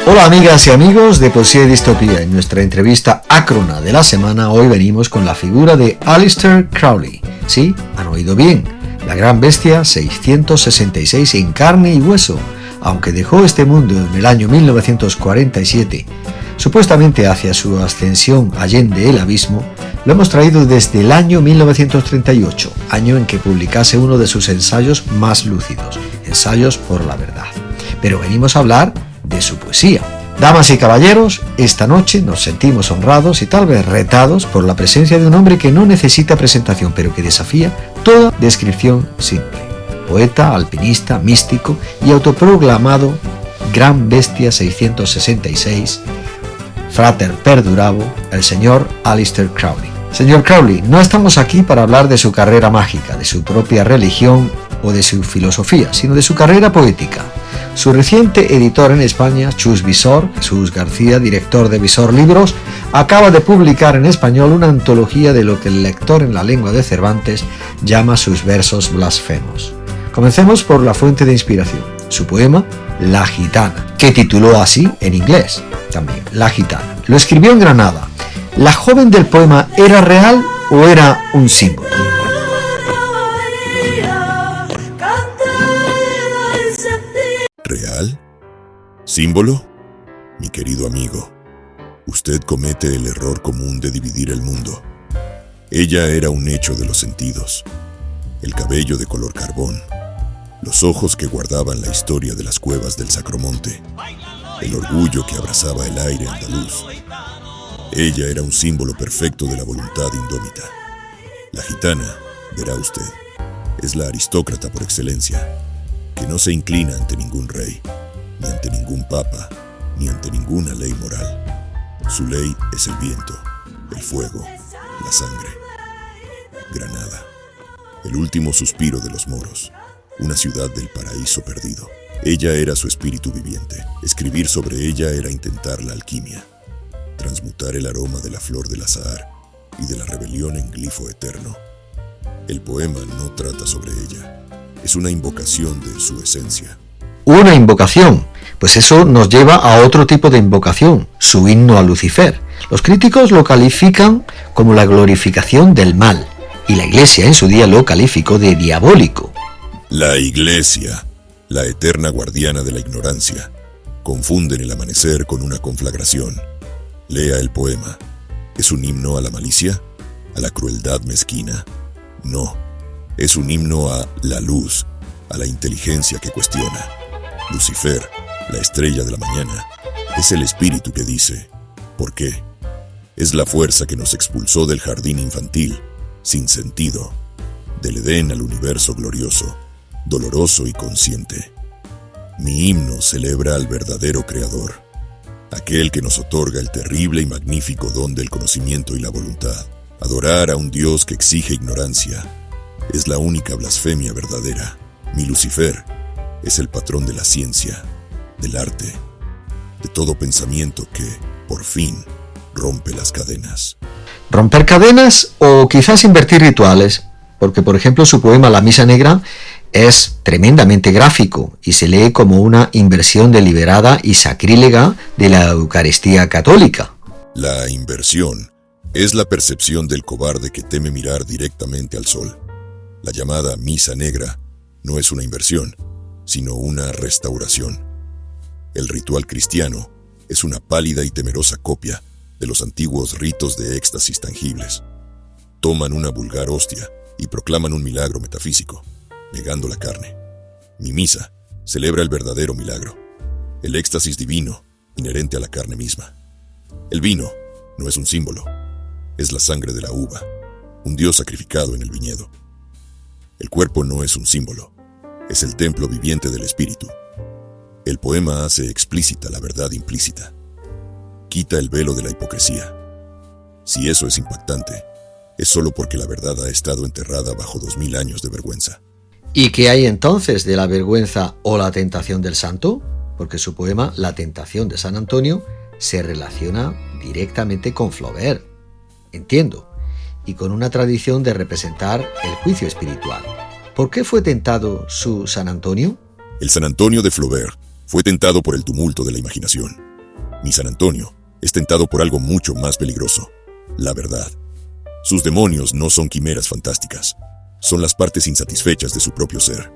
Hola amigas y amigos de Poesía y Distopía. En nuestra entrevista ácrona de la semana, hoy venimos con la figura de Aleister Crowley. Sí, han oído bien, la gran bestia 666 en carne y hueso, aunque dejó este mundo en el año 1947, supuestamente hacia su ascensión allende el abismo. Lo hemos traído desde el año 1938, año en que publicase uno de sus ensayos más lúcidos, Ensayos por la Verdad. Pero venimos a hablar de su poesía. Damas y caballeros, esta noche nos sentimos honrados y tal vez retados por la presencia de un hombre que no necesita presentación, pero que desafía toda descripción simple. Poeta, alpinista, místico y autoproclamado Gran Bestia 666, Frater Perdurabo, el señor Aleister Crowley. Señor Crowley, no estamos aquí para hablar de su carrera mágica, de su propia religión o de su filosofía, sino de su carrera poética. Su reciente editor en España, Chus Visor, Jesús García, director de Visor Libros, acaba de publicar en español una antología de lo que el lector en la lengua de Cervantes llama sus versos blasfemos. Comencemos por la fuente de inspiración, su poema La Gitana, que tituló así en inglés también, La Gitana. Lo escribió en Granada. ¿La joven del poema era real o era un símbolo? ¿Real? ¿Símbolo? Mi querido amigo, usted comete el error común de dividir el mundo. Ella era un hecho de los sentidos, el cabello de color carbón, los ojos que guardaban la historia de las cuevas del Sacromonte, el orgullo que abrazaba el aire andaluz. Ella era un símbolo perfecto de la voluntad indómita. La gitana, verá usted, es la aristócrata por excelencia, que no se inclina ante ningún rey, ni ante ningún papa, ni ante ninguna ley moral. Su ley es el viento, el fuego, la sangre. Granada, el último suspiro de los moros, una ciudad del paraíso perdido. Ella era su espíritu viviente. Escribir sobre ella era intentar la alquimia, transmutar el aroma de la flor del azahar y de la rebelión en glifo eterno. El poema no trata sobre ella. Es una invocación de su esencia. Una invocación, pues eso nos lleva a otro tipo de invocación, su himno a Lucifer. Los críticos lo califican como la glorificación del mal, y la Iglesia en su día lo calificó de diabólico. La Iglesia, la eterna guardiana de la ignorancia, confunden el amanecer con una conflagración. Lea el poema. ¿Es un himno a la malicia? ¿A la crueldad mezquina? No. Es un himno a la luz, a la inteligencia que cuestiona. Lucifer, la estrella de la mañana, es el espíritu que dice, ¿por qué? Es la fuerza que nos expulsó del jardín infantil, sin sentido, del Edén al universo glorioso, doloroso y consciente. Mi himno celebra al verdadero Creador, aquel que nos otorga el terrible y magnífico don del conocimiento y la voluntad. Adorar a un Dios que exige ignorancia es la única blasfemia verdadera. Mi Lucifer es el patrón de la ciencia, del arte, de todo pensamiento que, por fin, rompe las cadenas. Romper cadenas o quizás invertir rituales, porque por ejemplo su poema La Misa Negra es tremendamente gráfico y se lee como una inversión deliberada y sacrílega de la Eucaristía católica. La inversión es la percepción del cobarde que teme mirar directamente al sol. La llamada Misa Negra no es una inversión, sino una restauración. El ritual cristiano es una pálida y temerosa copia de los antiguos ritos de éxtasis tangibles. Toman una vulgar hostia y proclaman un milagro metafísico, negando la carne. Mi misa celebra el verdadero milagro, el éxtasis divino inherente a la carne misma. El vino no es un símbolo, es la sangre de la uva, un Dios sacrificado en el viñedo. El cuerpo no es un símbolo, es el templo viviente del espíritu. El poema hace explícita la verdad implícita. Quita el velo de la hipocresía. Si eso es impactante, es solo porque la verdad ha estado enterrada bajo 2000 años de vergüenza. ¿Y qué hay entonces de la vergüenza o la tentación del santo? Porque su poema La Tentación de San Antonio se relaciona directamente con Flaubert, entiendo, y con una tradición de representar el juicio espiritual. ¿Por qué fue tentado su San Antonio? El San Antonio de Flaubert fue tentado por el tumulto de la imaginación. Mi San Antonio es tentado por algo mucho más peligroso: la verdad. Sus demonios no son quimeras fantásticas, son las partes insatisfechas de su propio ser.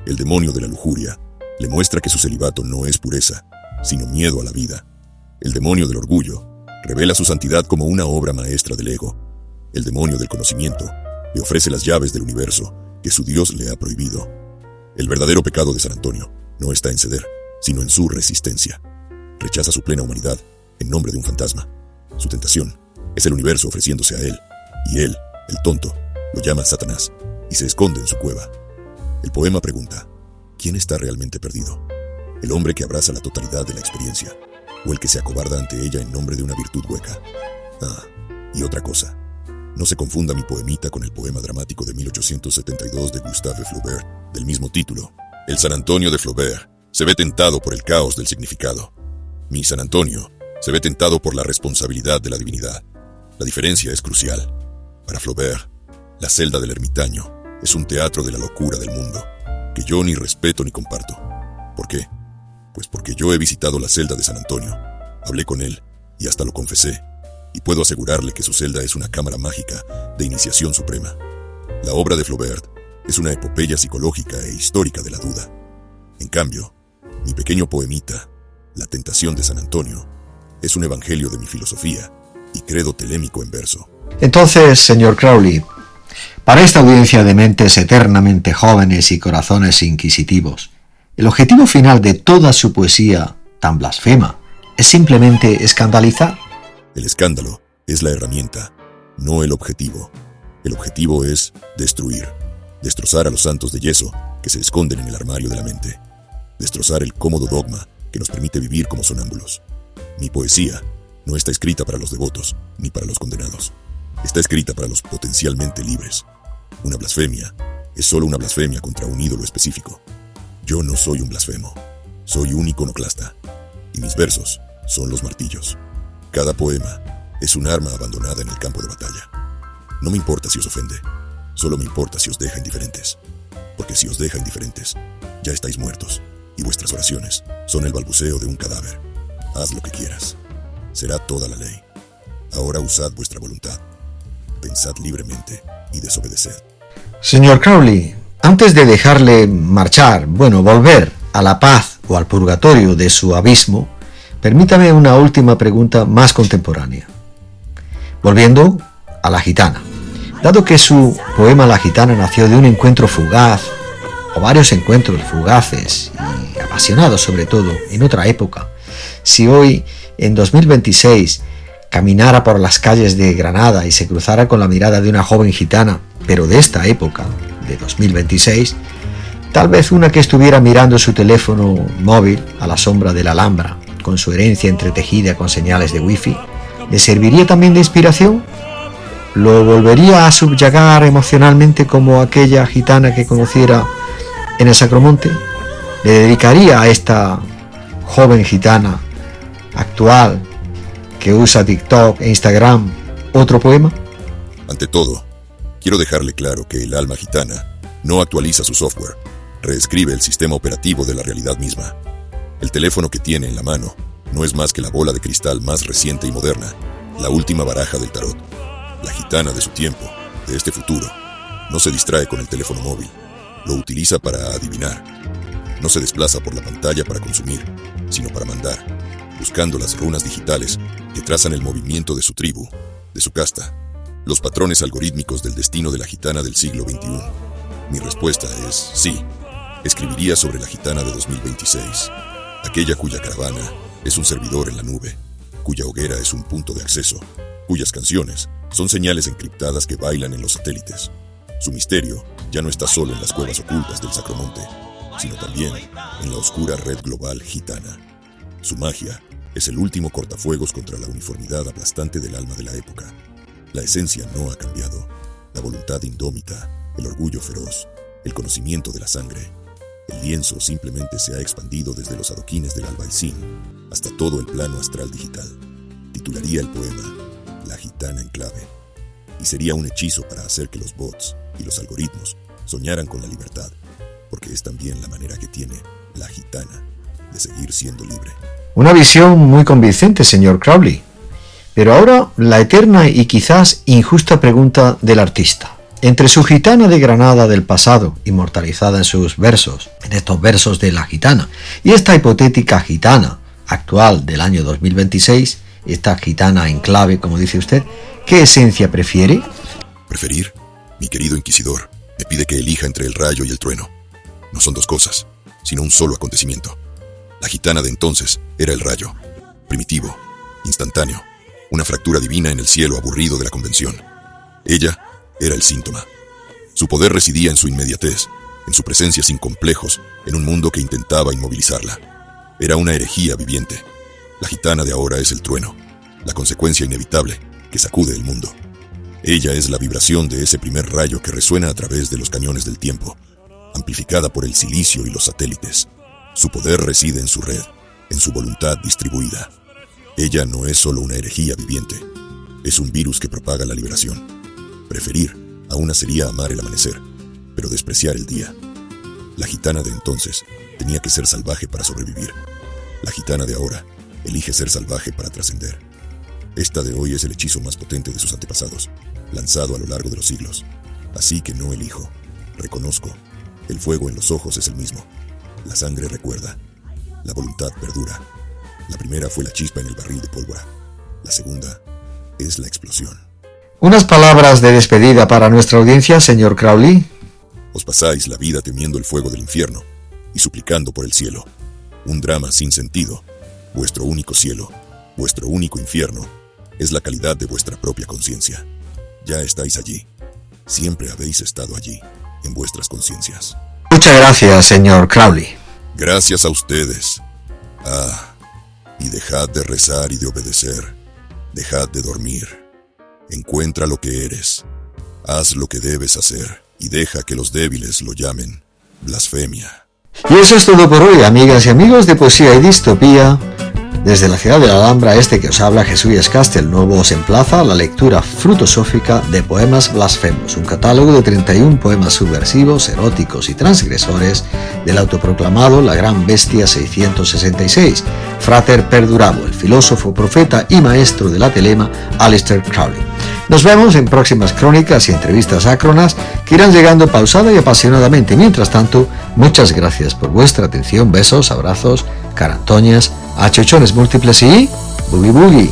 El demonio de la lujuria le muestra que su celibato no es pureza, sino miedo a la vida. El demonio del orgullo revela su santidad como una obra maestra del ego. El demonio del conocimiento le ofrece las llaves del universo que su Dios le ha prohibido. El verdadero pecado de San Antonio no está en ceder, sino en su resistencia. Rechaza su plena humanidad en nombre de un fantasma. Su tentación es el universo ofreciéndose a él, y él, el tonto, lo llama Satanás y se esconde en su cueva. El poema pregunta: ¿quién está realmente perdido? ¿El hombre que abraza la totalidad de la experiencia, o el que se acobarda ante ella en nombre de una virtud hueca? Ah, y otra cosa: no se confunda mi poemita con el poema dramático de 1872 de Gustave Flaubert, del mismo título. El San Antonio de Flaubert se ve tentado por el caos del significado. Mi San Antonio se ve tentado por la responsabilidad de la divinidad. La diferencia es crucial. Para Flaubert, la celda del ermitaño es un teatro de la locura del mundo, que yo ni respeto ni comparto. ¿Por qué? Pues porque yo he visitado la celda de San Antonio, hablé con él y hasta lo confesé, y puedo asegurarle que su celda es una cámara mágica de iniciación suprema. La obra de Flaubert es una epopeya psicológica e histórica de la duda. En cambio, mi pequeño poemita, La tentación de San Antonio, es un evangelio de mi filosofía y credo telémico en verso. Entonces, señor Crowley, para esta audiencia de mentes eternamente jóvenes y corazones inquisitivos, el objetivo final de toda su poesía tan blasfema es simplemente escandalizar. El escándalo es la herramienta, no el objetivo. El objetivo es destruir, destrozar a los santos de yeso que se esconden en el armario de la mente, destrozar el cómodo dogma que nos permite vivir como sonámbulos. Mi poesía no está escrita para los devotos ni para los condenados. Está escrita para los potencialmente libres. Una blasfemia es solo una blasfemia contra un ídolo específico. Yo no soy un blasfemo, soy un iconoclasta, y mis versos son los martillos. Cada poema es un arma abandonada en el campo de batalla. No me importa si os ofende, solo me importa si os deja indiferentes. Porque si os deja indiferentes, ya estáis muertos, y vuestras oraciones son el balbuceo de un cadáver. Haz lo que quieras. Será toda la ley. Ahora usad vuestra voluntad. Pensad libremente y desobedeced. Señor Crowley, antes de dejarle marchar, volver a la paz o al purgatorio de su abismo, permítame una última pregunta más contemporánea. Volviendo a La Gitana. Dado que su poema La Gitana nació de un encuentro fugaz, o varios encuentros fugaces y apasionados sobre todo, en otra época, si hoy, en 2026, caminara por las calles de Granada y se cruzara con la mirada de una joven gitana, pero de esta época, de 2026, tal vez una que estuviera mirando su teléfono móvil a la sombra de la Alhambra, con su herencia entretejida con señales de wifi, ¿le serviría también de inspiración? ¿Lo volvería a subyugar emocionalmente como aquella gitana que conociera en el Sacromonte? ¿Le dedicaría a esta joven gitana actual que usa TikTok e Instagram otro poema? Ante todo, quiero dejarle claro que el alma gitana no actualiza su software, reescribe el sistema operativo de la realidad misma. El teléfono que tiene en la mano no es más que la bola de cristal más reciente y moderna, la última baraja del tarot. La gitana de su tiempo, de este futuro, no se distrae con el teléfono móvil, lo utiliza para adivinar. No se desplaza por la pantalla para consumir, sino para mandar, buscando las runas digitales que trazan el movimiento de su tribu, de su casta, los patrones algorítmicos del destino de la gitana del siglo XXI. Mi respuesta es sí. Escribiría sobre la gitana de 2026, aquella cuya caravana es un servidor en la nube, cuya hoguera es un punto de acceso, cuyas canciones son señales encriptadas que bailan en los satélites. Su misterio ya no está solo en las cuevas ocultas del Sacromonte, sino también en la oscura red global gitana. Su magia es el último cortafuegos contra la uniformidad aplastante del alma de la época. La esencia no ha cambiado, la voluntad indómita, el orgullo feroz, el conocimiento de la sangre. El lienzo simplemente se ha expandido desde los adoquines del albaicín hasta todo el plano astral digital. Titularía el poema La gitana en clave, y sería un hechizo para hacer que los bots y los algoritmos soñaran con la libertad, porque es también la manera que tiene la gitana de de seguir siendo libre. Una visión muy convincente, señor Crowley. Pero ahora la eterna y quizás injusta pregunta del artista. Entre su gitana de Granada del pasado, inmortalizada en sus versos, en estos versos de la gitana, y esta hipotética gitana actual del año 2026, esta gitana en clave, como dice usted, ¿qué esencia prefiere? Preferir, mi querido inquisidor, me pide que elija entre el rayo y el trueno. No son dos cosas, sino un solo acontecimiento. La gitana de entonces era el rayo, primitivo, instantáneo, una fractura divina en el cielo aburrido de la convención. Ella era el síntoma. Su poder residía en su inmediatez, en su presencia sin complejos, en un mundo que intentaba inmovilizarla. Era una herejía viviente. La gitana de ahora es el trueno, la consecuencia inevitable que sacude el mundo. Ella es la vibración de ese primer rayo que resuena a través de los cañones del tiempo, amplificada por el silicio y los satélites. Su poder reside en su red, en su voluntad distribuida. Ella no es solo una herejía viviente, es un virus que propaga la liberación. Preferir aún sería amar el amanecer, pero despreciar el día. La gitana de entonces tenía que ser salvaje para sobrevivir. La gitana de ahora elige ser salvaje para trascender. Esta de hoy es el hechizo más potente de sus antepasados, lanzado a lo largo de los siglos. Así que no elijo, reconozco. El fuego en los ojos es el mismo. La sangre recuerda. La voluntad perdura. La primera fue la chispa en el barril de pólvora. La segunda es la explosión. Unas palabras de despedida para nuestra audiencia, señor Crowley. Os pasáis la vida temiendo el fuego del infierno y suplicando por el cielo. Un drama sin sentido. Vuestro único cielo, vuestro único infierno, es la calidad de vuestra propia conciencia. Ya estáis allí. Siempre habéis estado allí, en vuestras conciencias. Muchas gracias, señor Crowley. Gracias a ustedes. Y dejad de rezar y de obedecer. Dejad de dormir. Encuentra lo que eres. Haz lo que debes hacer y deja que los débiles lo llamen blasfemia. Y eso es todo por hoy, amigas y amigos de Poesía y Distopía. Desde la ciudad de la Alhambra, que os habla Jesús Castel, nuevo os emplaza a la lectura frutosófica de Poemas Blasfemos, un catálogo de 31 poemas subversivos, eróticos y transgresores del autoproclamado La Gran Bestia 666, Frater Perdurabo, el filósofo, profeta y maestro de la telema Aleister Crowley. Nos vemos en próximas crónicas y entrevistas ácronas que irán llegando pausada y apasionadamente. Mientras tanto, muchas gracias por vuestra atención, besos, abrazos, carantoñas, achochones múltiples y boogie boogie.